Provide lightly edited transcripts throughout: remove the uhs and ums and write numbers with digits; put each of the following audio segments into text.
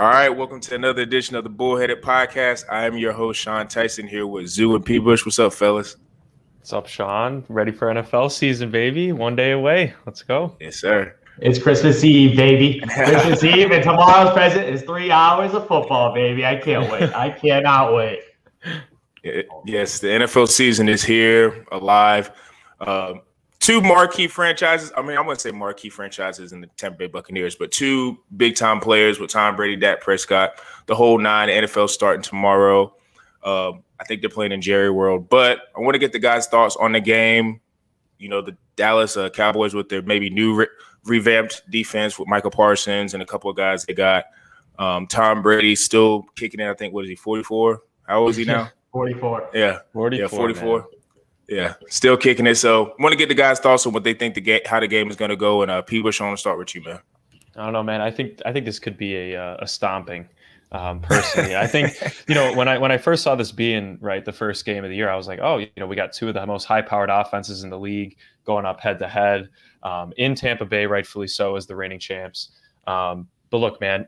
All right, welcome to another edition of the Bullheaded Podcast. I am your host, Sean Tyson, here with Zoo and P. Bush. What's up, fellas? What's up, Sean? Ready for NFL season, baby. 1 day away. Let's go. Yes, sir. It's Christmas Eve, baby. Christmas Eve, and tomorrow's present is 3 hours of football, baby. I can't wait. I cannot wait. Yes, the NFL season is here, alive. Two marquee franchises. I mean, I wouldn't say marquee franchises in the Tampa Bay Buccaneers, but two big-time players with Tom Brady, Dak Prescott, the whole nine. The NFL starting tomorrow. I think they're playing in Jerry World. But I want to get the guys' thoughts on the game. You know, the Dallas Cowboys with their maybe new revamped defense with Michael Parsons and a couple of guys they got. Tom Brady still kicking in. I think, what is he, 44? How old is he now? 44. Yeah. 44. Yeah, 44. Yeah, still kicking it. So I want to get the guys' thoughts on what they think how the game is going to go. And P. Bush, I want to start with you, man. I don't know, man. I think this could be a stomping. Personally, I think when I first saw this being the first game of the year, I was like, oh, we got two of the most high-powered offenses in the league going up head-to-head in Tampa Bay, rightfully so, as the reigning champs. But look, man,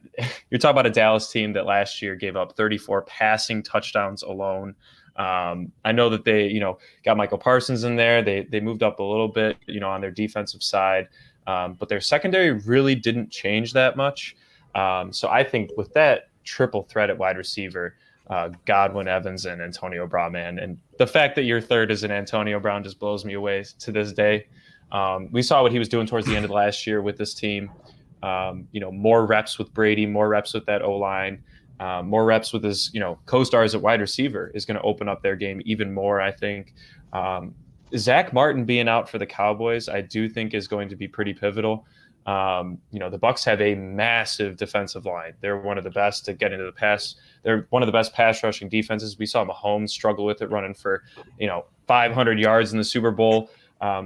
you're talking about a Dallas team that last year gave up 34 passing touchdowns alone. I know that they, got Michael Parsons in there. They moved up a little bit, on their defensive side, but their secondary really didn't change that much. So I think with that triple threat at wide receiver, Godwin, Evans, and Antonio Brown, man, and the fact that your third is an Antonio Brown just blows me away to this day. We saw what he was doing towards the end of last year with this team. More reps with Brady, more reps with that O-line. More reps with his, co-stars at wide receiver is going to open up their game even more, I think. Zach Martin being out for the Cowboys, I do think is going to be pretty pivotal. The Bucs have a massive defensive line. They're one of the best to get into the pass. They're one of the best pass rushing defenses. We saw Mahomes struggle with it, running for 500 yards in the Super Bowl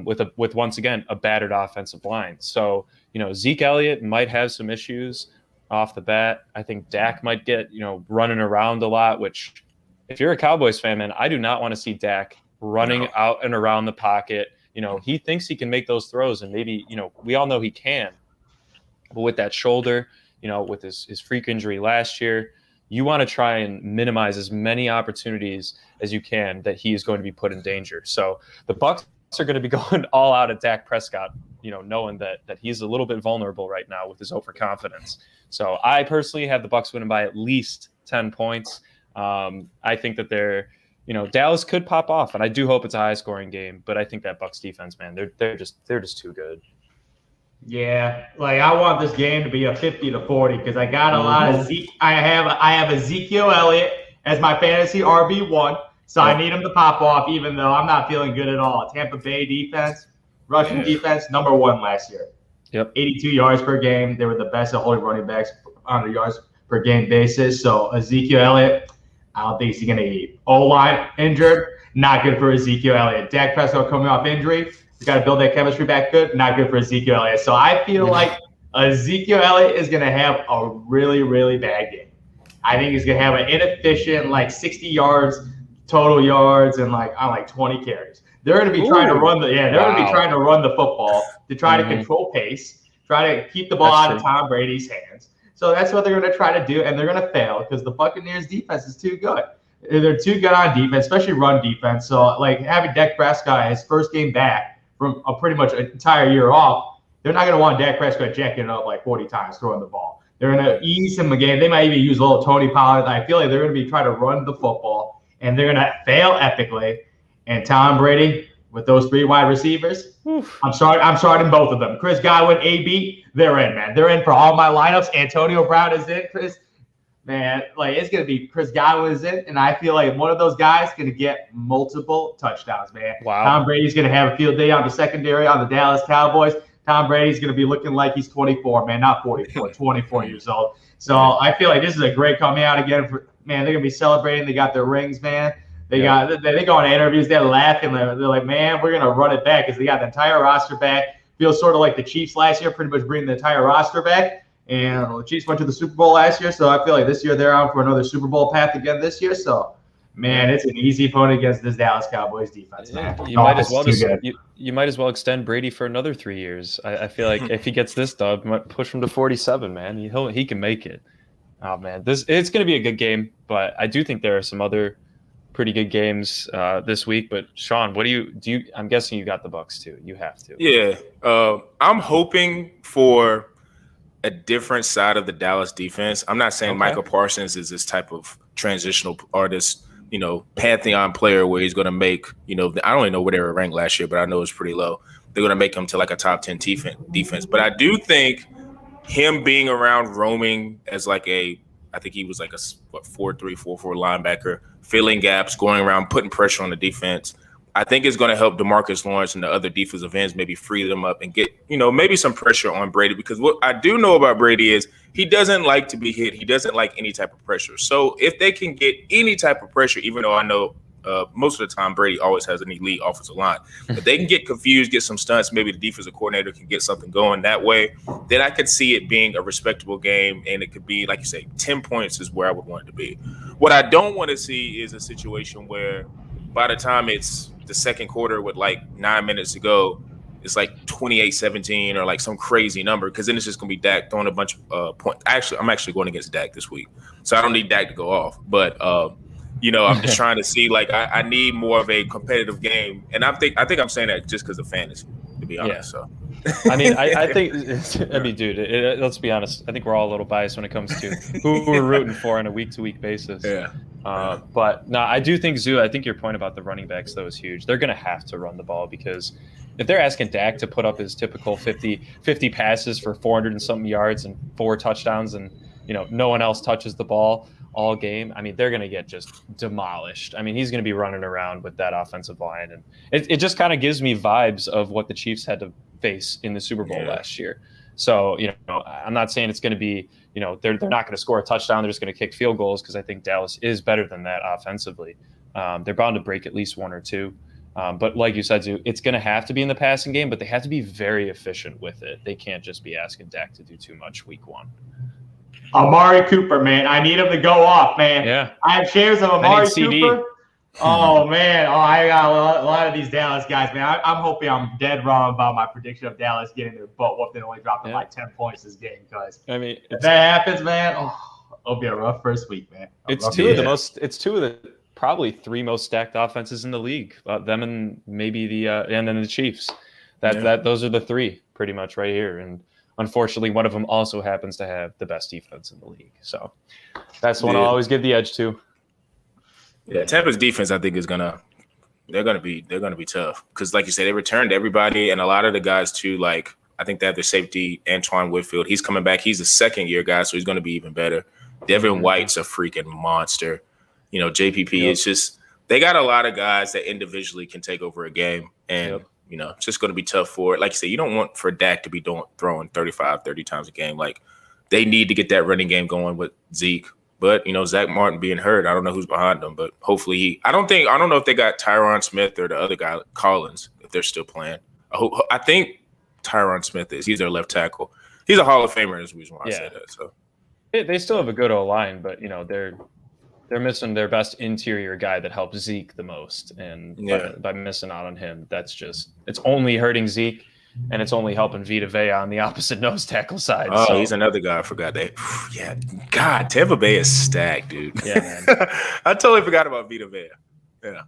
with once again a battered offensive line. So Zeke Elliott might have some issues off the bat. I think Dak might get running around a lot. Which, if you're a Cowboys fan, man, I do not want to see Dak running out and around the pocket. He thinks he can make those throws, and maybe, we all know he can. But with that shoulder, with his freak injury last year, you want to try and minimize as many opportunities as you can that he is going to be put in danger. So the Bucs are going to be going all out at Dak Prescott, knowing that he's a little bit vulnerable right now with his overconfidence. So I personally have the Bucs winning by at least 10 points. I think that Dallas could pop off, and I do hope it's a high-scoring game. But I think that Bucs defense, man, they're just too good. Yeah, I want this game to be a 50-40 because I got a lot of I have Ezekiel Elliott as my fantasy RB1, so I need him to pop off, even though I'm not feeling good at all. Tampa Bay defense, rushing defense, number one last year. Yep. 82 yards per game. They were the best at holding running backs on a yards per game basis. So Ezekiel Elliott, I don't think he's going to eat. O-line injured, not good for Ezekiel Elliott. Dak Prescott coming off injury. He's got to build that chemistry back good, not good for Ezekiel Elliott. So I feel like Ezekiel Elliott is going to have a really, really bad game. I think he's going to have an inefficient 60 yards, total yards, and on 20 carries. They're going to be trying to run going to be trying to run the football to try to control pace, try to keep the ball out of Tom Brady's hands. So that's what they're going to try to do, and they're going to fail because the Buccaneers defense is too good. They're too good on defense, especially run defense. So having Dak Prescott his first game back from a pretty much an entire year off, they're not going to want Dak Prescott jacking it up 40 times throwing the ball. They're going to ease him again. They might even use a little Tony Pollard. I feel like they're going to be trying to run the football, and they're going to fail epically. And Tom Brady, with those three wide receivers, I'm starting both of them. Chris Godwin, AB, they're in, man. They're in for all my lineups. Antonio Brown is in, Chris. Man, it's going to be Chris Godwin is in, and I feel like one of those guys is going to get multiple touchdowns, man. Wow. Tom Brady's going to have a field day on the secondary on the Dallas Cowboys. Tom Brady's going to be looking like he's 24, man, not 44, 24 years old. So I feel like this is a great coming out again. Man, they're going to be celebrating. They got their rings, man. They go on interviews, they're laughing. They're like, man, we're going to run it back because they got the entire roster back. Feels sort of like the Chiefs last year, pretty much bringing the entire roster back. And the Chiefs went to the Super Bowl last year, so I feel like this year they're on for another Super Bowl path again this year. So, man, it's an easy opponent against this Dallas Cowboys defense, man. You might as well extend Brady for another 3 years. I feel like if he gets this dub, might push him to 47, man. He can make it. Oh man, it's going to be a good game, but I do think there are some other pretty good games this week. But Sean, what do you? I'm guessing you got the Bucks too. You have to. Yeah, I'm hoping for a different side of the Dallas defense. I'm not saying Okay. Michael Parsons is this type of transitional artist, pantheon player where he's going to make, I don't even know where they were ranked last year, but I know it's pretty low. They're going to make him to like a top 10 defense. But I do think him being around roaming as I think he was like a 4-3, 4-4 linebacker, filling gaps, going around, putting pressure on the defense. I think it's going to help DeMarcus Lawrence and the other defensive ends maybe free them up and get, maybe some pressure on Brady, because what I do know about Brady is he doesn't like to be hit. He doesn't like any type of pressure. So if they can get any type of pressure, even though I know most of the time Brady always has an elite offensive line, if they can get confused, get some stunts, maybe the defensive coordinator can get something going that way, then I could see it being a respectable game, and it could be, like you say, 10 points is where I would want it to be. What I don't want to see is a situation where by the time it's the second quarter with like 9 minutes to go, it's like 28-17 or like some crazy number, because then it's just going to be Dak throwing a bunch of points. Actually, I'm actually going against Dak this week, so I don't need Dak to go off. But, I'm just trying to see, like, I need more of a competitive game. And I think I'm saying that just because of fantasy, to be honest. Yeah. So, I mean, I think, dude, let's be honest. I think we're all a little biased when it comes to who we're rooting for on a week-to-week basis. yeah. But no, I do think I think your point about the running backs, though, is huge. They're going to have to run the ball, because if they're asking Dak to put up his typical 50 passes for 400 and something yards and 4 touchdowns, and no one else touches the ball all game, I mean, they're going to get just demolished. I mean, he's going to be running around with that offensive line, and it just kind of gives me vibes of what the Chiefs had to face in the Super Bowl last year. So, I'm not saying it's going to be, they're not going to score a touchdown. They're just going to kick field goals, because I think Dallas is better than that offensively. They're bound to break at least 1 or 2. But like you said, Zoo, it's going to have to be in the passing game, but they have to be very efficient with it. They can't just be asking Dak to do too much week 1. Amari Cooper, man. I need him to go off, man. Yeah. I have shares of Amari CD. Cooper. Oh, man. I got a lot of these Dallas guys, man. I'm hoping I'm dead wrong about my prediction of Dallas getting their butt whooped and only dropping like 10 points this game, because I mean, if that happens, man, it'll be a rough first week, man. It's two of the probably 3 most stacked offenses in the league. Them and maybe and then the Chiefs. Those are the 3 pretty much right here. And unfortunately, one of them also happens to have the best defense in the league. So that's the one I'll always give the edge to. Yeah, Tampa's defense, I think, they're gonna be tough, because, like you said, they returned everybody, and a lot of the guys too. Like, I think they have their safety, Antoine Whitfield. He's coming back. He's a second-year guy, so he's going to be even better. Devin White's a freaking monster. JPP is just, they got a lot of guys that individually can take over a game, and it's just going to be tough for it. Like you said, you don't want for Dak to be throwing 35, 30 times a game. Like, they need to get that running game going with Zeke. But, Zach Martin being hurt, I don't know who's behind him, but hopefully I don't know if they got Tyron Smith or the other guy, Collins, if they're still playing. I think Tyron Smith is. He's their left tackle. He's a Hall of Famer, is the reason why I say that. So they still have a good O-line, but, they're missing their best interior guy that helps Zeke the most. And by missing out on him, it's only hurting Zeke. And it's only helping Vita Vea on the opposite nose tackle side. Oh, so he's another guy I forgot that. Yeah, God, Tampa Bay is stacked, dude. Yeah, man. I totally forgot about Vita Vea. Yeah.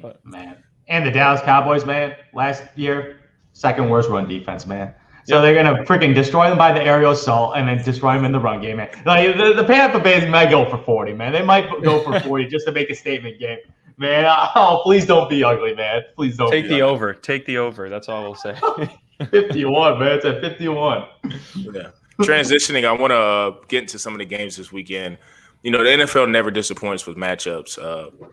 But, man. And the Dallas Cowboys, man, last year, second worst run defense, man. So they're going to freaking destroy them by the aerial assault and then destroy them in the run game, man. Like, the Tampa Bay might go for 40, man. They might go for 40 just to make a statement game. Man, please don't be ugly, man. Please don't take be the ugly. over. Take the over. That's all we'll say. 51, man. It's at 51. Yeah. Transitioning, I want to get into some of the games this weekend. The NFL never disappoints with matchups.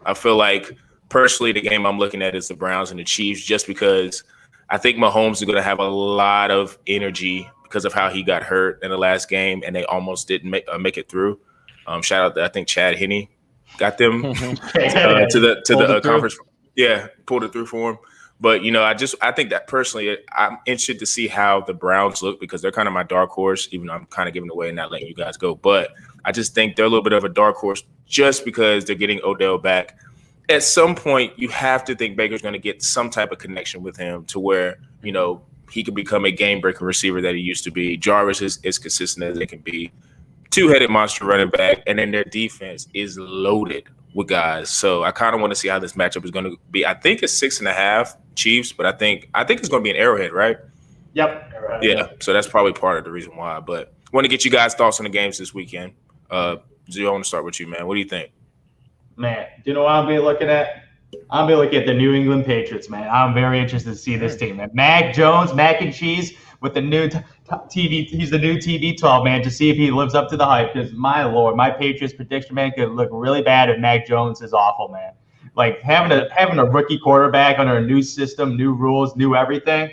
I feel like, personally, the game I'm looking at is the Browns and the Chiefs, just because I think Mahomes is going to have a lot of energy because of how he got hurt in the last game, and they almost didn't make it through. Shout out to, I think, Chad Henne got them to the conference. Yeah, pulled it through for him. But, I think that personally, I'm interested to see how the Browns look, because they're kind of my dark horse, even though I'm kind of giving away and not letting you guys go. But I just think they're a little bit of a dark horse just because they're getting Odell back. At some point, you have to think Baker's going to get some type of connection with him to where, he could become a game-breaking receiver that he used to be. Jarvis is consistent as it can be. two-headed monster running back, and then their defense is loaded with guys. So I kind of want to see how this matchup is going to be. I think it's 6.5 Chiefs, but I think it's going to be an Arrowhead, right? Yep. Yeah. So that's probably part of the reason why. But I want to get you guys' thoughts on the games this weekend. Zio, I want to start with you, man. What do you think? Man, do you know what I'll be looking at? I'll be looking at the New England Patriots, man. I'm very interested to see this team, man. Mac Jones, mac and cheese with the new TV. He's the new TV 12, man, to see if he lives up to the hype. Because, my Lord, my Patriots prediction, man, could look really bad if Mac Jones is awful, man. Like, having a rookie quarterback under a new system, new rules, new everything,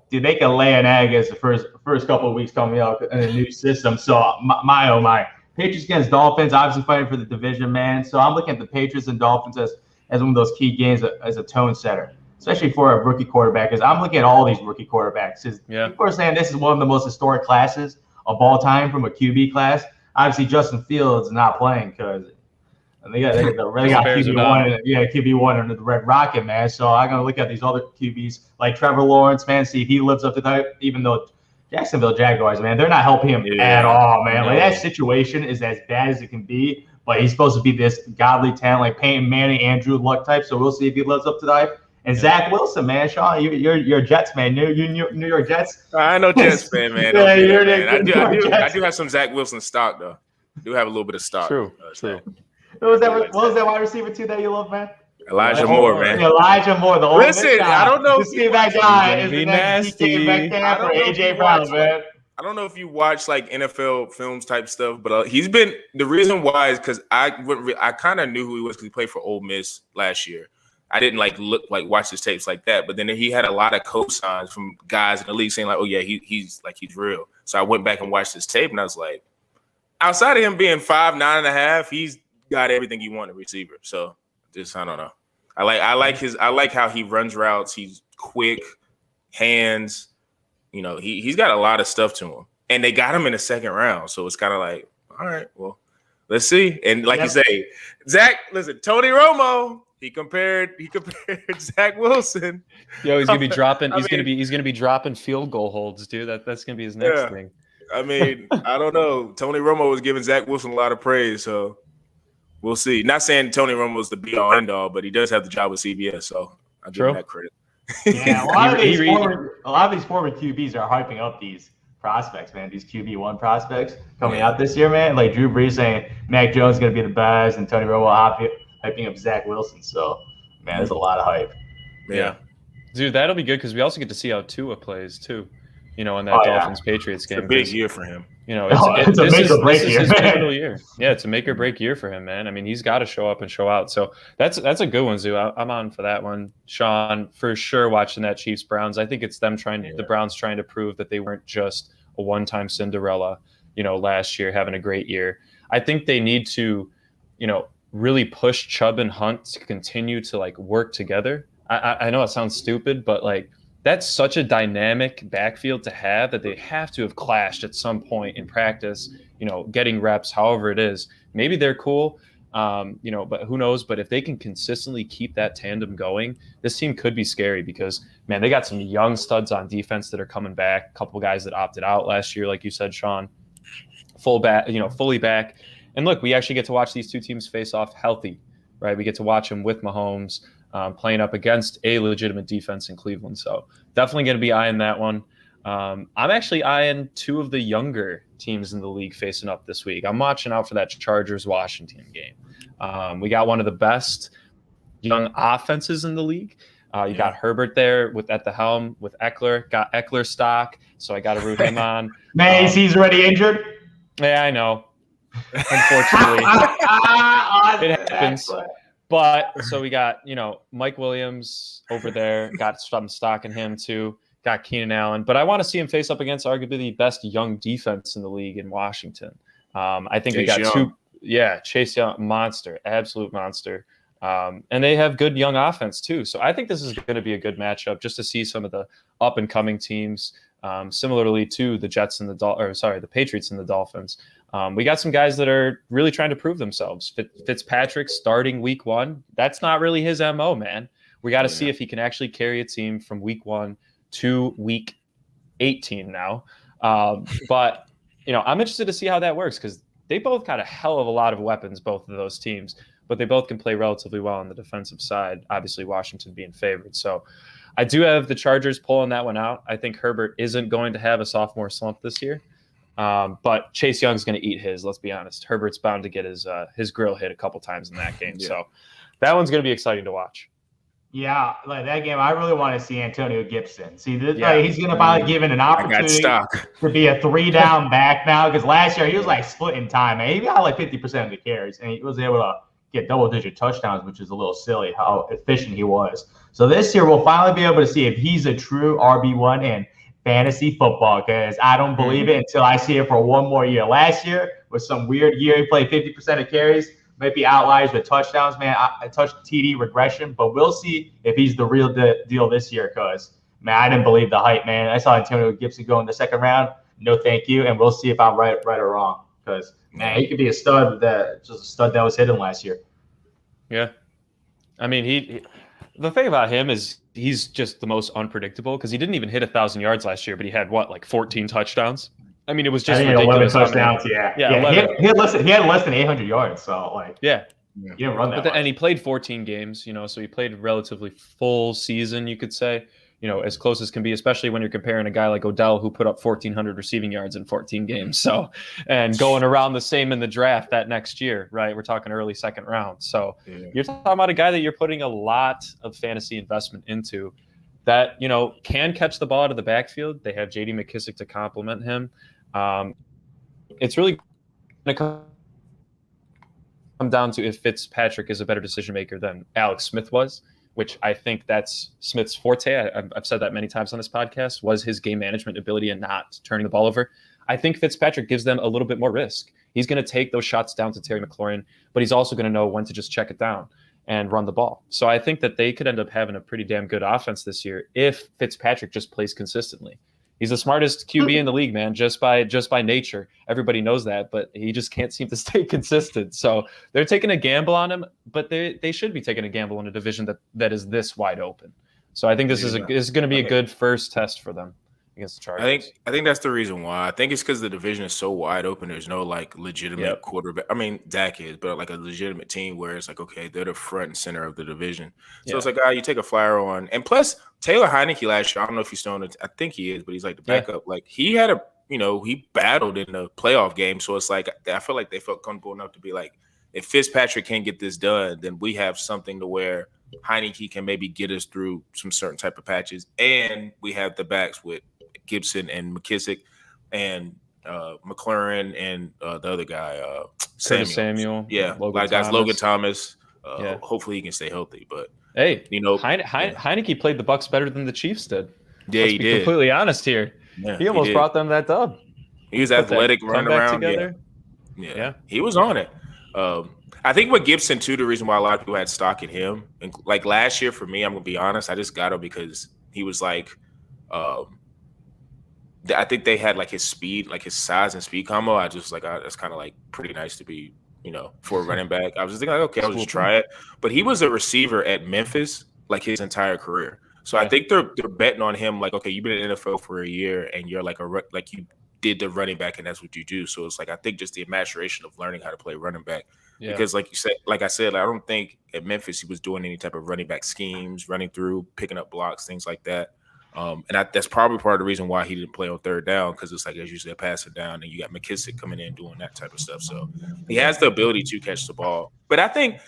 dude, they can lay an egg as the first couple of weeks coming up in a new system. So, my oh my. Patriots against Dolphins, obviously fighting for the division, man. So I'm looking at the Patriots and Dolphins as one of those key games as a tone setter, especially for a rookie quarterback. Because I'm looking at all these rookie quarterbacks. People are saying this is one of the most historic classes of all time from a QB class. Obviously, Justin Fields is not playing because they got QB1, QB1 under the Red Rocket, man. So I'm gonna look at these other QBs like Trevor Lawrence, man, see if he lives up to that, even though Jacksonville Jaguars, man, they're not helping him at all, man. Like, that situation is as bad as it can be, but he's supposed to be this godly talent, like Peyton Manning, Andrew Luck type, so we'll see if he lives up to the hype. And Zach Wilson, man, Sean, you're a Jets, man. New York Jets. I know Jets fan, man. I do have some Zach Wilson stock, though. I do have a little bit of stock. True. What was that wide receiver, too, that you love, man? Elijah Moore, man. Elijah Moore, the old Listen, I don't know. To see that guy is the next nasty. Metcalf or AJ Brown, man. I don't know if you watch like NFL films type stuff, but he's been the reason why is because I kind of knew who he was because he played for Ole Miss last year. I didn't watch his tapes like that, but then he had a lot of cosigns from guys in the league saying like, "Oh yeah, he's real." So I went back and watched his tape, and I was like, outside of him being 5'9.5", he's got everything you want in a receiver. So just I don't know. I like how he runs routes. He's quick, hands. You know, he's got a lot of stuff to him, and they got him in the second round. So it's kind of like, all right, well, let's see. And like you say, Zach, listen, Tony Romo, he compared Zach Wilson. Yo, he's gonna be dropping. He's gonna be dropping field goal holds, dude. That's gonna be his next thing. I mean, I don't know. Tony Romo was giving Zach Wilson a lot of praise, so we'll see. Not saying Tony Romo was the be all end all, but he does have the job with CBS, so I give him that credit. Yeah, a lot of these former QBs are hyping up these prospects, man. These QB1 prospects coming out this year, man. Like Drew Brees saying Mac Jones is going to be the best, and Tony Romo hyping up Zach Wilson. So, man, there's a lot of hype. Yeah. Dude, that'll be good because we also get to see how Tua plays too. You know, in that Dolphins-Patriots game. It's a big year for him. You know, it's a make or break year. This is his pivotal year. Yeah, it's a make or break year for him, man. I mean, he's got to show up and show out. So that's a good one, Zoo. I'm on for that one. Sean, for sure, watching that Chiefs-Browns. I think it's them the Browns trying to prove that they weren't just a one-time Cinderella, you know, last year, having a great year. I think they need to, you know, really push Chubb and Hunt to continue to, like, work together. I know it sounds stupid, but, like, that's such a dynamic backfield to have that they have to have clashed at some point in practice, you know, getting reps, however it is. Maybe they're cool, you know, but who knows? But if they can consistently keep that tandem going, this team could be scary because, man, they got some young studs on defense that are coming back. A couple guys that opted out last year, like you said, Sean, fully back. And look, we actually get to watch these two teams face off healthy, right? We get to watch them with Mahomes. Playing up against a legitimate defense in Cleveland. So definitely going to be eyeing that one. I'm actually eyeing two of the younger teams in the league facing up this week. I'm watching out for that Chargers-Washington game. We got one of the best young offenses in the league. You got Herbert there at the helm with Eckler. Got Eckler stock, so I got to root him on. Man, he's already injured? Yeah, I know. Unfortunately. It happens. But so we got, you know, Mike Williams over there, got some stock in him too, got Keenan Allen. But I want to see him face up against arguably the best young defense in the league in Washington. I think we got Chase Young, monster, absolute monster. And they have good young offense too. So I think this is going to be a good matchup just to see some of the up and coming teams, similarly to the Jets and the Patriots and the Dolphins. We got some guys that are really trying to prove themselves. Fitzpatrick starting week 1. That's not really his MO, man. We got to see if he can actually carry a team from week 1 to week 18 now. But, you know, I'm interested to see how that works because they both got a hell of a lot of weapons, both of those teams, but they both can play relatively well on the defensive side, obviously Washington being favored. So I do have the Chargers pulling that one out. I think Herbert isn't going to have a sophomore slump this year. But Chase Young's going to eat his, let's be honest. Herbert's bound to get his grill hit a couple times in that game. So that one's going to be exciting to watch. Yeah, like that game, I really want to see Antonio Gibson. See, like, he's going to finally give it an opportunity to be a 3-down back now, because last year he was like splitting time. Man. He got like 50% of the carries, and he was able to get double-digit touchdowns, which is a little silly how efficient he was. So this year we'll finally be able to see if he's a true RB1 in fantasy football, because I don't believe it until I see it for one more year. Last year was some weird year. He played 50% of carries. Might be outliers with touchdowns, man. I touched TD regression, but we'll see if he's the real deal this year. Because, man, I didn't believe the hype, man. I saw Antonio Gibson go in the second round. No, thank you. And we'll see if I'm right or wrong. Because, man, he could be a stud that was hidden last year. Yeah, I mean, the thing about him is he's just the most unpredictable, because he didn't even hit 1,000 yards last year, but he had like 14 touchdowns. I mean, it was just ridiculous. 11 touchdowns. Yeah. 11. He had less than 800 yards. So he didn't run that. And he played 14 games, so he played a relatively full season, you could say, as close as can be, especially when you're comparing a guy like Odell, who put up 1,400 receiving yards in 14 games. So, and going around the same in the draft that next year, right? We're talking early second round. So you're talking about a guy that you're putting a lot of fantasy investment into, that, can catch the ball out of the backfield. They have J.D. McKissic to complement him. It's really going to come down to if Fitzpatrick is a better decision maker than Alex Smith was, which I think that's Smith's forte. I've said that many times on this podcast, was his game management ability and not turning the ball over. I think Fitzpatrick gives them a little bit more risk. He's going to take those shots down to Terry McLaurin, but he's also going to know when to just check it down and run the ball. So I think that they could end up having a pretty damn good offense this year if Fitzpatrick just plays consistently. He's the smartest QB in the league, man, just by nature. Everybody knows that, but he just can't seem to stay consistent. So they're taking a gamble on him, but they should be taking a gamble in a division that is this wide open. So I think this is going to be a good first test for them against the Chargers. I think that's the reason why. I think it's because the division is so wide open. There's no like legitimate quarterback. I mean, Dak is, but like a legitimate team where it's like, okay, they're the front and center of the division. So it's like, you take a flyer on. And plus, Taylor Heineke last year, I don't know if he's still on it. I think he is, but he's like the backup. Like he had he battled in the playoff game. So it's like, I feel like they felt comfortable enough to be like, if Fitzpatrick can't get this done, then we have something to where Heineke can maybe get us through some certain type of patches. And we have the backs with Gibson and McKissic and McLaurin and the other guy, Samuel. Yeah, Logan Thomas. Hopefully he can stay healthy. But hey, Heineke played the Bucs better than the Chiefs did. Yeah, he did. Completely honest here. Yeah, he almost brought them that dub. He was athletic, running around together. Yeah, he was on it. I think with Gibson too, the reason why a lot of people had stock in him, and like last year for me, I'm gonna be honest, I just got him because he was like, I think they had like his speed, like his size and speed combo. I just like, that's kind of like pretty nice to be, for a running back. I was just thinking, like, okay, I'll just try it. But he was a receiver at Memphis like his entire career. So I think they're betting on him. Like, okay, you've been in the NFL for a year and you're like you did the running back and that's what you do. So it's like, I think just the maturation of learning how to play running back. Yeah. Because like I said, I don't think at Memphis he was doing any type of running back schemes, running through, picking up blocks, things like that. And that's probably part of the reason why he didn't play on third down, because it's like, as you said, pass it down, and you got McKissic coming in doing that type of stuff. So he has the ability to catch the ball. But I think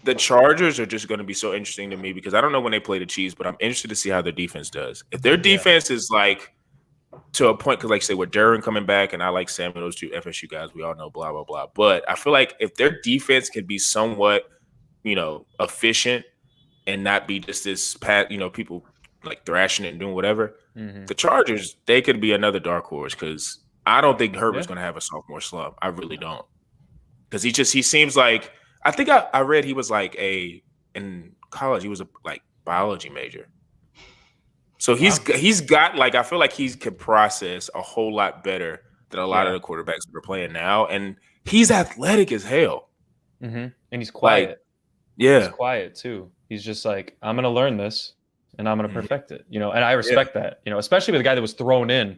the Chargers are just going to be so interesting to me because I don't know when they play the Chiefs, but I'm interested to see how their defense does. If their defense is like to a point, because like say with Duran coming back, and I like Samuel, those two FSU guys, we all know, blah, blah, blah. But I feel like if their defense can be somewhat, efficient and not be just this people like thrashing it and doing whatever, the Chargers, they could be another dark horse because I don't think Herbert's going to have a sophomore slump. I really don't. Because he seems like, I think I read he was like in college, he was a like biology major. So he's got like, I feel like he can process a whole lot better than a lot of the quarterbacks that are playing now. And he's athletic as hell. And he's quiet. He's quiet too. He's just like, I'm going to learn this and I'm going to perfect it, and I respect that, especially with a guy that was thrown in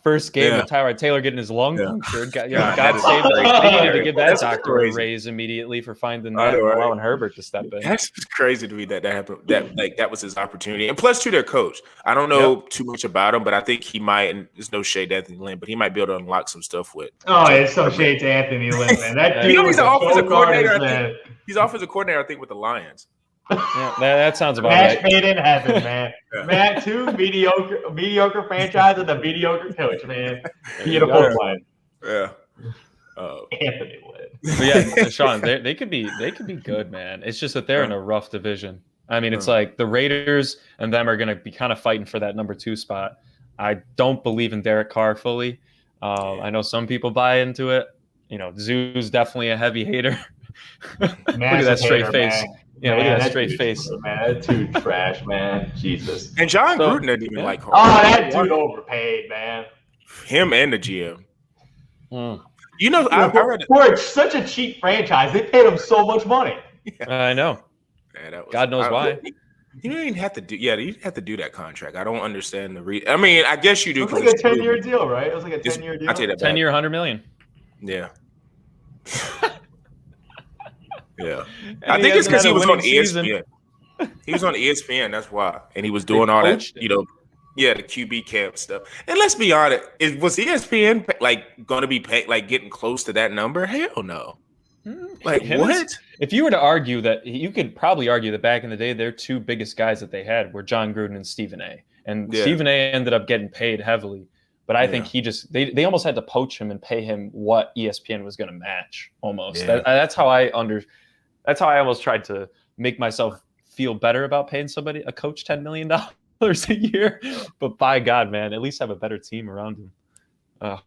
First game Yeah. with Tyrod Taylor getting his lung Yeah. punctured. God that is save crazy. They needed to give that That's doctor a crazy. raise immediately for finding I that know, and right? allowing Herbert to step in. That's crazy to me that happened. That was his opportunity, and plus to their coach. I don't know too much about him, but I think he might. And there's no shade to Anthony Lynn, but he might be able to unlock some stuff with. Oh, it's so shade to Anthony Lynn, man. That dude You know, was he's the a offensive go-kart coordinator. as I a- think he's offensive coordinator. I think with the Lions. Yeah, that sounds about match right. made in heaven, man. Yeah. Man, two mediocre franchise and a mediocre coach, man. Beautiful Yeah. one. Yeah. Anthony Lynn. But yeah, Sean, they could be good, man. It's just that they're in a rough division. I mean, it's like the Raiders and them are going to be kind of fighting for that number 2 spot. I don't believe in Derek Carr fully. I know some people buy into it. Zoo's definitely a heavy hater. Look at that straight face. Man. Yeah, look at that straight dude's- face. Man, that dude trash, man. Jesus. And John So- Gruden didn't even yeah. like Carr. Oh, that dude overpaid, man. Him and the GM. Mm. You know, I read it. For such a cheap franchise, they paid him so much money. I know. Yeah, that was, God knows why. You don't even have to do. Yeah, you have to do that contract. I don't understand the I mean, I guess you do. It was like a 10-year deal, right? It was like a 10-year deal. I take that back. 10-year, $100 million. Yeah. Yeah. And I think it's because hasn't had he a was on winning season. ESPN. He was on ESPN. That's why, and he was doing all that. coached him. Yeah, the QB camp stuff. And let's be honest, was ESPN like going to be getting close to that number? Hell no. Like Him what? is- If you were to argue that, you could probably argue that back in the day, their 2 biggest guys that they had were John Gruden and Stephen A. And Yeah. Stephen A. ended up getting paid heavily, but I think they almost had to poach him and pay him what ESPN was going to match almost. Yeah. That's how I almost tried to make myself feel better about paying a coach $10 million a year. But by God, man, at least have a better team around him.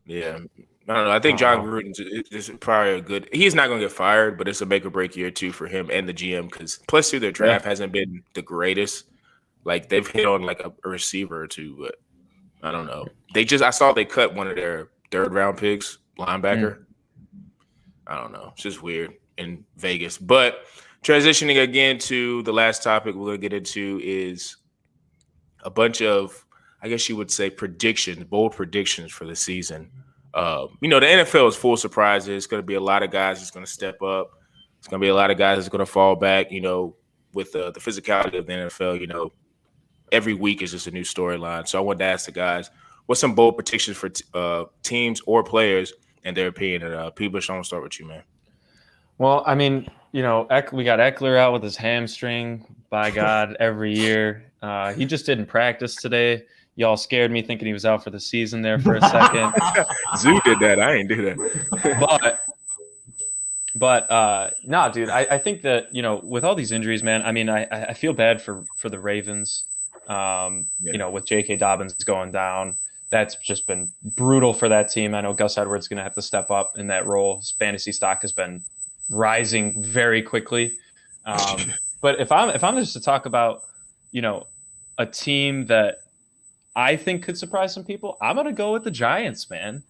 Yeah. I don't know. I think John Gruden is probably a good. He's not going to get fired, but it's a make or break year too for him and the GM because plus their draft hasn't been the greatest. Like they've hit on like a receiver or two, but I don't know. I saw they cut one of their 3rd round picks, linebacker. I don't know. It's just weird in Vegas. But transitioning again to the last topic we're going to get into is a bunch of, I guess you would say, bold predictions for the season. The NFL is full of surprises. It's going to be a lot of guys that's going to step up. It's going to be a lot of guys that's going to fall back, with the physicality of the NFL, every week is just a new storyline. So I wanted to ask the guys, what's some bold predictions for teams or players and their opinion? And P-Bush, I'm going to start with you, man. Well, I mean, we got Eckler out with his hamstring, by God, every year. He just didn't practice today. Y'all scared me thinking he was out for the season there for a second. Zoo did that. I ain't do that. But no, dude, I think that, with all these injuries, man, I mean, I feel bad for the Ravens, with J.K. Dobbins going down. That's just been brutal for that team. I know Gus Edwards is going to have to step up in that role. His fantasy stock has been rising very quickly. But if I'm just to talk about, a team that I think could surprise some people, I'm going to go with the Giants, man.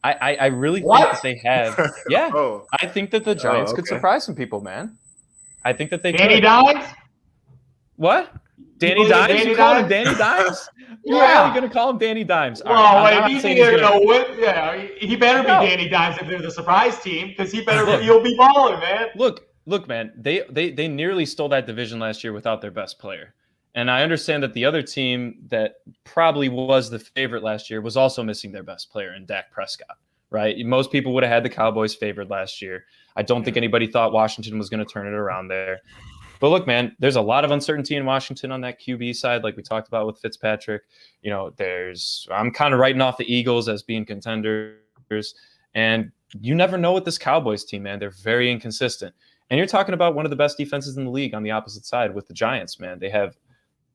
I really think that they have. Yeah, I think that the Giants could surprise some people, man. I think that they Danny could. Dimes? What? Danny believe in Dimes? Danny You call him Dimes? Danny Dimes? You're Yeah. really going to call him Danny Dimes? All Well, right, I'm if not he's saying he's going gonna- to win, he better be No. Danny Dimes if they're the surprise team because Look. he'll be balling, man. Look, man, they nearly stole that division last year without their best player. And I understand that the other team that probably was the favorite last year was also missing their best player in Dak Prescott, right? Most people would have had the Cowboys favored last year. I don't think anybody thought Washington was going to turn it around there. But look, man, there's a lot of uncertainty in Washington on that QB side, like we talked about with Fitzpatrick. I'm kind of writing off the Eagles as being contenders. And you never know with this Cowboys team, man. They're very inconsistent. And you're talking about one of the best defenses in the league on the opposite side with the Giants, man. They have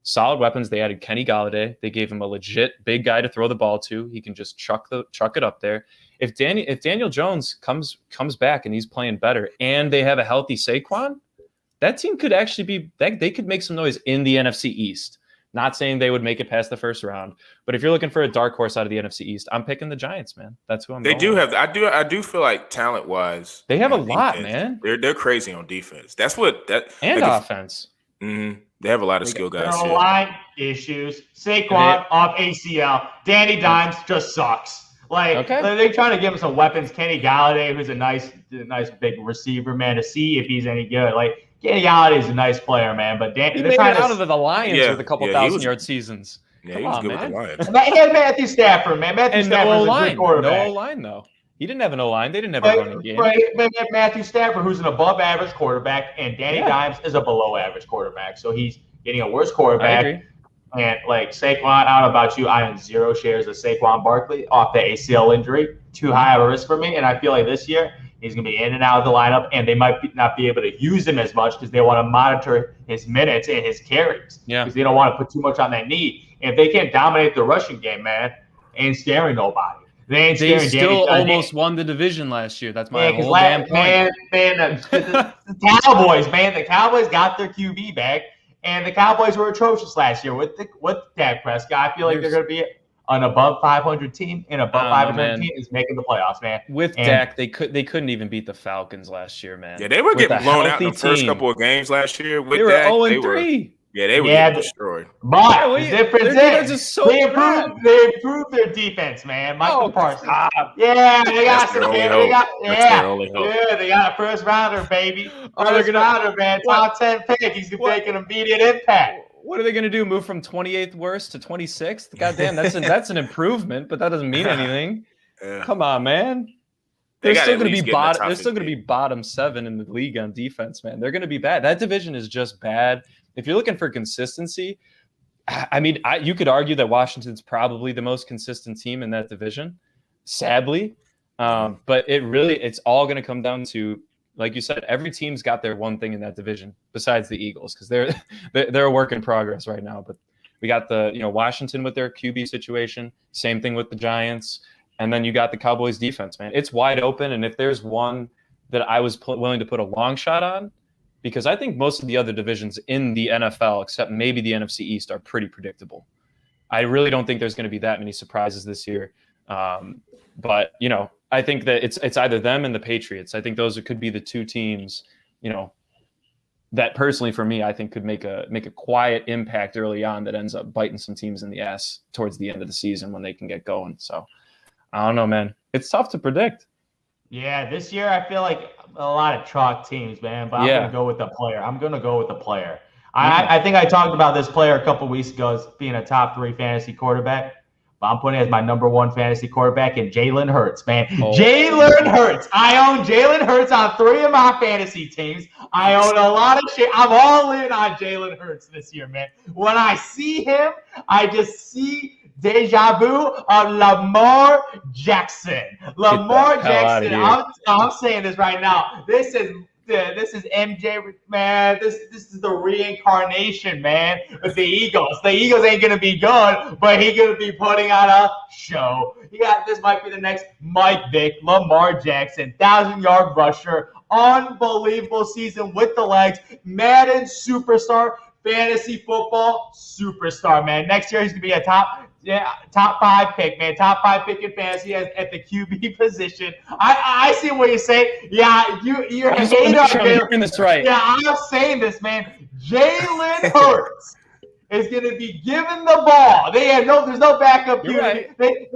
solid weapons. They added Kenny Galladay. They gave him a legit big guy to throw the ball to. He can just chuck it up there. If Daniel Jones comes back and he's playing better, and they have a healthy Saquon, that team could actually they could make some noise in the NFC East. Not saying they would make it past the first round, but if you're looking for a dark horse out of the NFC East, I'm picking the Giants, man. That's who I'm. They going do with. have. I do feel like talent wise, They have a lot, man. They're crazy on defense. That's what that And like, offense. They have a lot of skill guys. Their line issues. Saquon off ACL. Danny Dimes just sucks. Like they're trying to give him some weapons. Kenny Galladay, who's a nice big receiver, man, to see if he's any good. Like Kenny Galladay is a nice player, man, but he made it out of the Lions with a couple 1,000-yard seasons. Yeah, he was good with the Lions. He had Matthew Stafford, man. Matthew Stafford's a good quarterback. No O-line, though. He didn't have an O-line. They didn't have a running game. Right, but Matthew Stafford, who's an above-average quarterback, and Danny Dimes is a below-average quarterback. So he's getting a worse quarterback. I agree. And like Saquon, I don't know about you, I own 0 shares of Saquon Barkley off the ACL injury. Too high of a risk for me. And I feel like this year he's going to be in and out of the lineup, and they might not be able to use him as much because they want to monitor his minutes and his carries. Because they don't want to put too much on that knee. And if they can't dominate the rushing game, man, ain't scaring nobody. They still almost won the division last year. That's my whole damn point. The Cowboys, man, the Cowboys got their QB back. And the Cowboys were atrocious last year with Dak Prescott. I feel like they're going to be an above 500 team, and above 500 team is making the playoffs, man. With Dak, they couldn't even beat the Falcons last year, man. Yeah, they were getting blown out in the first couple of games last year. With they were Dak, 0-3. They were getting destroyed. But the difference is so they improved their defense, man. Michael Parsons. Yeah, they got some. They got a first rounder, baby. First rounder, man. Top 10 pick. He's making immediate impact. What are they going to do? Move from 28th worst to 26th? Goddamn, that's an improvement, but that doesn't mean anything. Come on, man. They're still going to be bottom. They're still going to be bottom 7 in the league on defense, man. They're going to be bad. That division is just bad. If you're looking for consistency, I mean, you could argue that Washington's probably the most consistent team in that division, sadly. But it's all going to come down to, like you said, every team's got their one thing in that division besides the Eagles, because they're a work in progress right now. But we got Washington with their QB situation, same thing with the Giants, and then you got the Cowboys defense, man. It's wide open, and if there's one that I was willing to put a long shot on, because I think most of the other divisions in the NFL, except maybe the NFC East, are pretty predictable. I really don't think there's going to be that many surprises this year. But I think that it's either them and the Patriots. I think those could be the two teams, that personally for me, I think could make a quiet impact early on that ends up biting some teams in the ass towards the end of the season when they can get going. So I don't know, man. It's tough to predict. Yeah, this year I feel like a lot of chalk teams, man. But I'm going to go with the player. I think I talked about this player a couple weeks ago as being a top 3 fantasy quarterback. But I'm putting it as my number 1 fantasy quarterback in Jalen Hurts, man. Jalen Hurts. I own Jalen Hurts on 3 of my fantasy teams. I own a lot of shit. I'm all in on Jalen Hurts this year, man. When I see him, I just see deja vu of Lamar Jackson. Lamar Jackson. I'm saying this right now. This is MJ, man. This is the reincarnation, man, with the Eagles. The Eagles ain't gonna be good, but he's gonna be putting on a show. This might be the next Mike Vick, Lamar Jackson, 1,000-yard rusher, unbelievable season with the legs, Madden superstar, fantasy football superstar, man. Next year he's gonna be a top 5 pick, man. Top 5 pick in fantasy at the QB position. I see what you say. Yeah, you're a hater. This right. Yeah, I'm saying this, man. Jalen Hurts is going to be given the ball. There's no backup. Right. They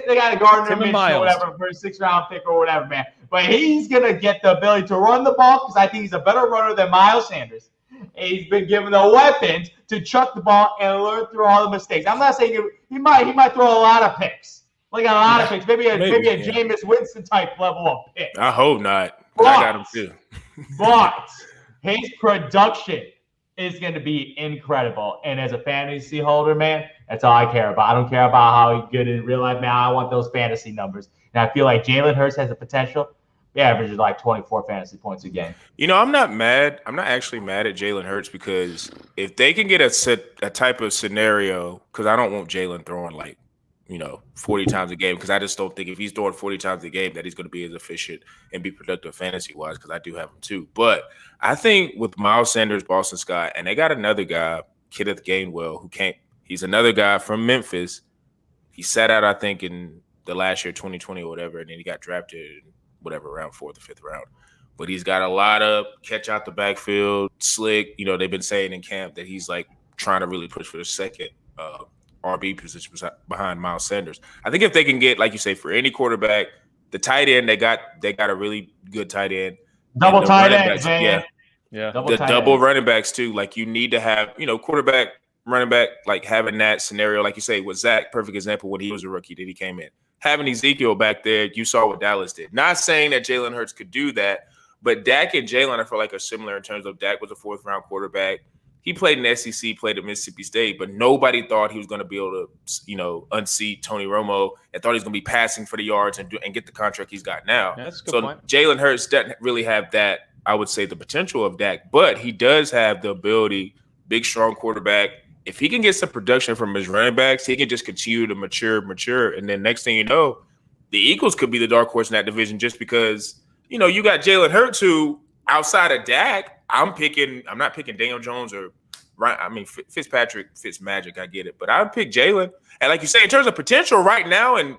got a Gardner Minshew or whatever for a 6th-round pick or whatever, man. But he's going to get the ability to run the ball because I think he's a better runner than Miles Sanders. He's been given the weapons to chuck the ball and learn through all the mistakes. I'm not saying he might throw a lot of picks, like a lot of picks, maybe a Jameis Winston type level of pick. I hope not. But I got him too. But his production is going to be incredible. And as a fantasy holder, man, that's all I care about. I don't care about how he's good in real life, man. I want those fantasy numbers. And I feel like Jalen Hurts has the potential. He averages like 24 fantasy points a game. I'm not mad. I'm not actually mad at Jalen Hurts because if they can get a type of scenario, because I don't want Jalen throwing 40 times a game, because I just don't think if he's throwing 40 times a game that he's going to be as efficient and be productive fantasy-wise, because I do have him too. But I think with Miles Sanders, Boston Scott, and they got another guy, Kenneth Gainwell, he's another guy from Memphis. He sat out, I think, in the last year, 2020 or whatever, and then he got drafted whatever, round 4th or 5th round. but he's got a lot of catch out the backfield, slick. You know, they've been saying in camp that he's like trying to really push for the second RB position behind Miles Sanders. I think if they can get, like you say, for any quarterback, the tight end, they got a really good tight end. Double tight ends, man. Yeah. Double running backs too. Like you need to have, you know, quarterback, running back, like having that scenario, like you say, with Zach, perfect example when he was a rookie that he came in. Having Ezekiel back there, you saw what Dallas did. Not saying that Jalen Hurts could do that, but Dak and Jalen, I feel like, are similar in terms of Dak was a 4th-round quarterback. He played in the SEC, played at Mississippi State, but nobody thought he was going to be able to, you know, unseat Tony Romo and thought he was going to be passing for the yards and get the contract he's got now. Yeah, that's a good so point. Jalen Hurts doesn't really have that, I would say, the potential of Dak, but he does have the ability, big, strong quarterback. If he can get some production from his running backs, he can just continue to mature. And then next thing you know, the Eagles could be the dark horse in that division just because, you know, you got Jalen Hurts who, outside of Dak, I'm not picking Daniel Jones or Fitzpatrick, Fitzmagic, I get it. But I would pick Jalen. And like you say, in terms of potential right now, and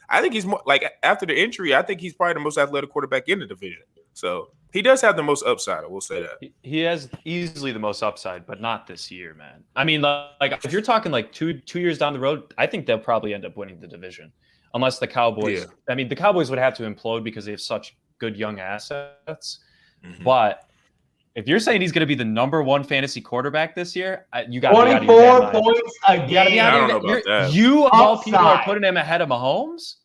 I think he's more like after the injury, I think he's probably the most athletic quarterback in the division. So he does have the most upside. I will say that. He has easily the most upside, but not this year, man. I mean, like if you're talking like two years down the road, I think they'll probably end up winning the division, unless the Cowboys. Yeah. I mean, the Cowboys would have to implode because they have such good young assets. Mm-hmm. But if you're saying he's going to be the number 1 fantasy quarterback this year, you got 24 points a game. I don't know about that. You of all people are putting him ahead of Mahomes.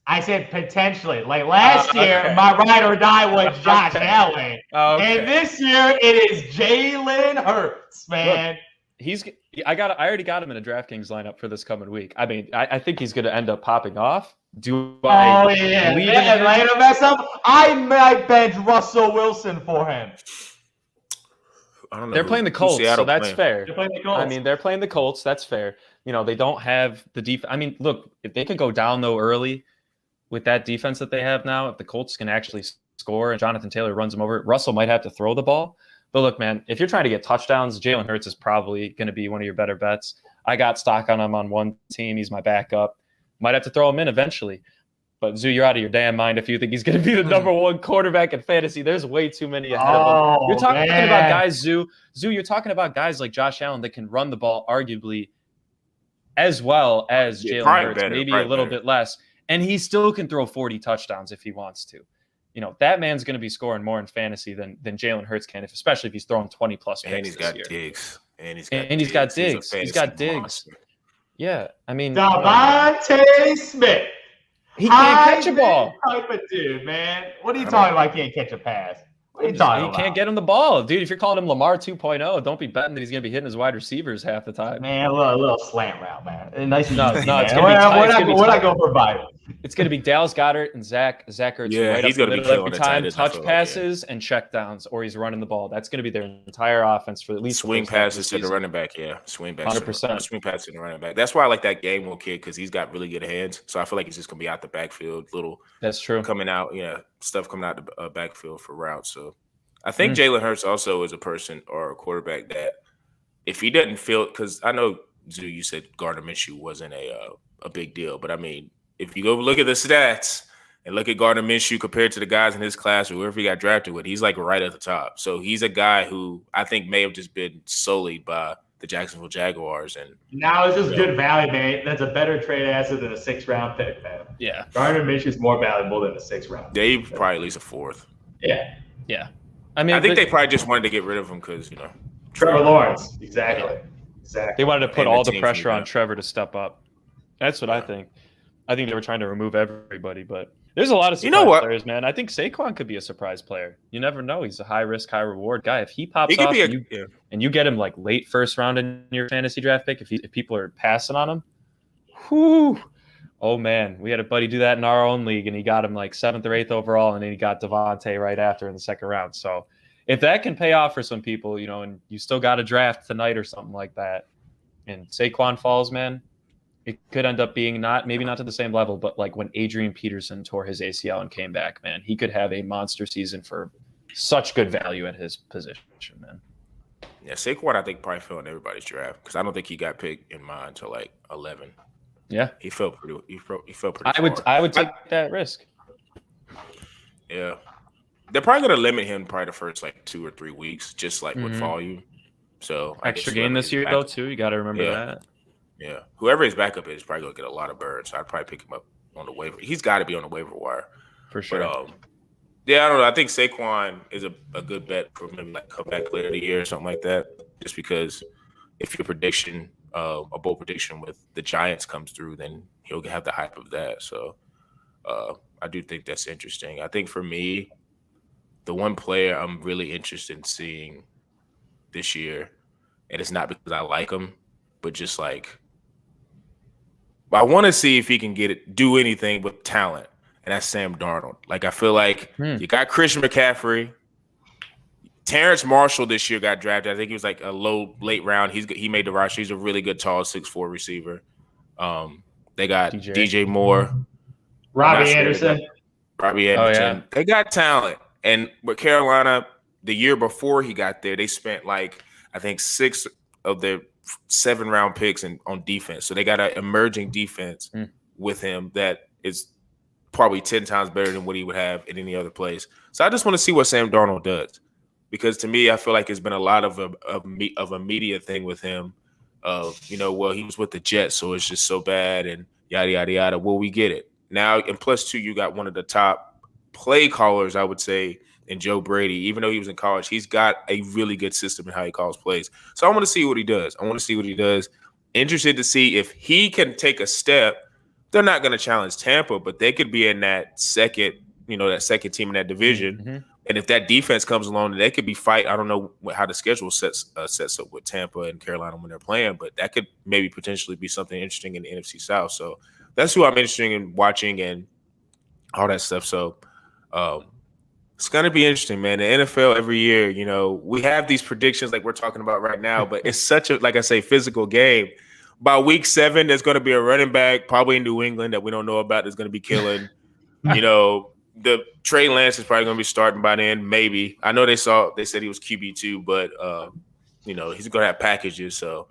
I said potentially. Like last year, my ride or die was Josh Allen. And this year it is Jalen Hurts, man. Look, I already got him in a DraftKings lineup for this coming week. I mean, I think he's going to end up popping off. Believe in him? Later mess up. I might bench Russell Wilson for him. I don't know. They're playing the Colts, so that's fair. They're playing the Colts. I mean, they're playing the Colts. That's fair. You know, they don't have the defense. I mean, look, if they can go down though early with that defense that they have now, if the Colts can actually score and Jonathan Taylor runs them over, Russell might have to throw the ball. But look, man, if you're trying to get touchdowns, Jalen Hurts is probably going to be one of your better bets. I got stock on him on one team. He's my backup. Might have to throw him in eventually. But Zoo, you're out of your damn mind if you think he's going to be the number 1 quarterback in fantasy. There's way too many ahead of him. You're talking about guys, Zoo, you're talking about guys like Josh Allen that can run the ball arguably as well as Jalen Hurts, maybe a little bit less. And he still can throw 40 touchdowns if he wants to. You know, that man's going to be scoring more in fantasy than Jalen Hurts can, especially if he's throwing 20+ picks and he's got year. Diggs. And he's got Diggs. He's got Diggs. Yeah, I mean, Devontae Smith. He can't catch a ball. Type of dude, man. What are you talking about? He can't catch a pass. What are you talking about? He can't get him the ball, dude. If you're calling him Lamar 2.0, don't be betting that he's going to be hitting his wide receivers half the time. Man, a little slant route, man. Nice. No, it's going to be tight. We're not going for Biden. It's going to be Dallas Goedert and Zach Ertz right he's up the middle middle every time. Touch passes and checkdowns, or he's running the ball. That's going to be their entire offense for at least swing passes to the running back. Yeah, swing passes. 100%. Swing passes to the running back. That's why I like that Gainwell kid because he's got really good hands. So I feel like he's just going to be out the backfield, That's true. Coming out, stuff coming out the backfield for routes. So I think Jalen Hurts also is a person or a quarterback that if he doesn't feel, because I know Zoo, you said Gardner Minshew wasn't a big deal, but I mean, if you go look at the stats and look at Gardner Minshew compared to the guys in his class or whoever he got drafted with, he's like right at the top. So he's a guy who I think may have just been sullied by the Jacksonville Jaguars. And now it's just good value, man. That's a better trade asset than a 6th-round pick, man. Yeah. Gardner Minshew is more valuable than a 6th-round. They probably at least a 4th. Yeah. Yeah. I mean, I think they probably just wanted to get rid of him because, Trevor Lawrence. Exactly. They wanted to put all the pressure on Trevor to step up. That's what I think. I think they were trying to remove everybody, but there's a lot of surprise players, man. I think Saquon could be a surprise player. You never know. He's a high risk, high reward guy. If he pops off and you get him like late 1st round in your fantasy draft pick, if people are passing on him, whoo. Oh man, we had a buddy do that in our own league, and he got him like 7th or 8th overall, and then he got Devontae right after in the 2nd round. So if that can pay off for some people, and you still got a draft tonight or something like that, and Saquon falls, man, it could end up being maybe not to the same level, but like when Adrian Peterson tore his ACL and came back, man, he could have a monster season for such good value at his position, man. Yeah, Saquon, I think probably fell in everybody's draft because I don't think he got picked in mine until like 11. Yeah, he felt pretty. He felt pretty. I would take that risk. Yeah, they're probably going to limit him probably the first like 2 or 3 weeks, just like with volume. So extra game this year though too. You got to remember that. Yeah, whoever his backup is probably going to get a lot of burn. So I'd probably pick him up on the waiver. He's got to be on the waiver wire for sure. But, yeah, I don't know. I think Saquon is a good bet for maybe like comeback player of the year or something like that. Just because if your prediction, a bold prediction with the Giants comes through, then he'll have the hype of that. So I do think that's interesting. I think for me, the one player I'm really interested in seeing this year, and it's not because I like him, but just like I want to see if he can do anything with talent. And that's Sam Darnold. Like, I feel like you got Christian McCaffrey. Terrence Marshall this year got drafted. I think he was like a late round. He made the roster. He's a really good, tall 6'4" receiver. They got DJ Moore. Robbie Anderson. Oh, yeah. They got talent. And with Carolina, the year before he got there, they spent like, I think 6 of their 7-round picks on defense. So they got an emerging defense with him that is probably 10 times better than what he would have in any other place. So I just want to see what Sam Darnold does, because to me, I feel like it's been a lot of a media thing with him. He was with the Jets, so it's just so bad and yada, yada, yada. Well, we get it. Now, and plus two, you got one of the top play callers, I would say, in Joe Brady. Even though he was in college, he's got a really good system in how he calls plays. So I want to see what he does. Interested to see if he can take a step. They're not going to challenge Tampa, but they could be in that second team in that division. Mm-hmm. And if that defense comes along, they could be fight. I don't know how the schedule sets up with Tampa and Carolina when they're playing, but that could maybe potentially be something interesting in the NFC South. So that's who I'm interested in watching and all that stuff. So it's going to be interesting, man. The NFL every year, we have these predictions like we're talking about right now, but it's such a, like I say, physical game. By week 7, there's going to be a running back, probably in New England, that we don't know about, that's going to be killing. The Trey Lance is probably going to be starting by then, maybe. I know they said he was QB2, but he's going to have packages. So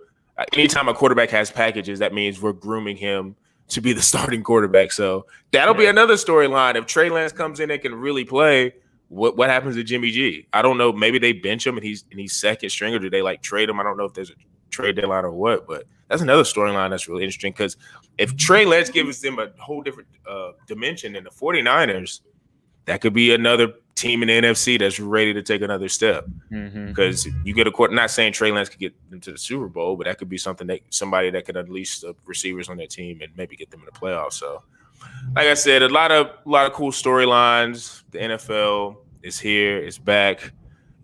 anytime a quarterback has packages, that means we're grooming him to be the starting quarterback. So that'll be another storyline. If Trey Lance comes in and can really play, what happens to Jimmy G? I don't know. Maybe they bench him and he's second string, or do they like trade him? I don't know if there's a trade deadline or what, but that's another storyline that's really interesting, because if Trey Lance gives them a whole different dimension than the 49ers, that could be another team in the NFC that's ready to take another step. Because you get not saying Trey Lance could get them to the Super Bowl, but that could be somebody that could unleash the receivers on their team and maybe get them in the playoffs. So, like I said, a lot of cool storylines. The NFL is here, it's back.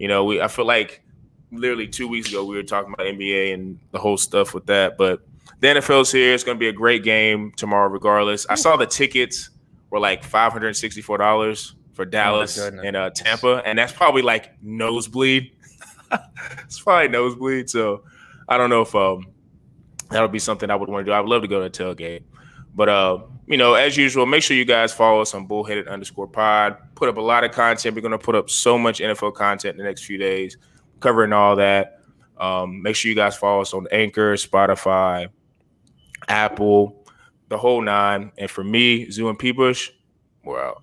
I feel like literally 2 weeks ago we were talking about NBA and the whole stuff with that, but the NFL's here. It's going to be a great game tomorrow regardless. I saw the tickets were like $564 for Dallas and Tampa, and that's probably like nosebleed. It's probably nosebleed. So I don't know if that'll be something I would want to do. I would love to go to a tailgate. But as usual, make sure you guys follow us on bullheaded_pod. Put up a lot of content. We're going to put up so much NFL content in the next few days, covering all that. Make sure you guys follow us on Anchor, Spotify, Apple, the whole 9. And for me, Zoo and P. Bush, we're out.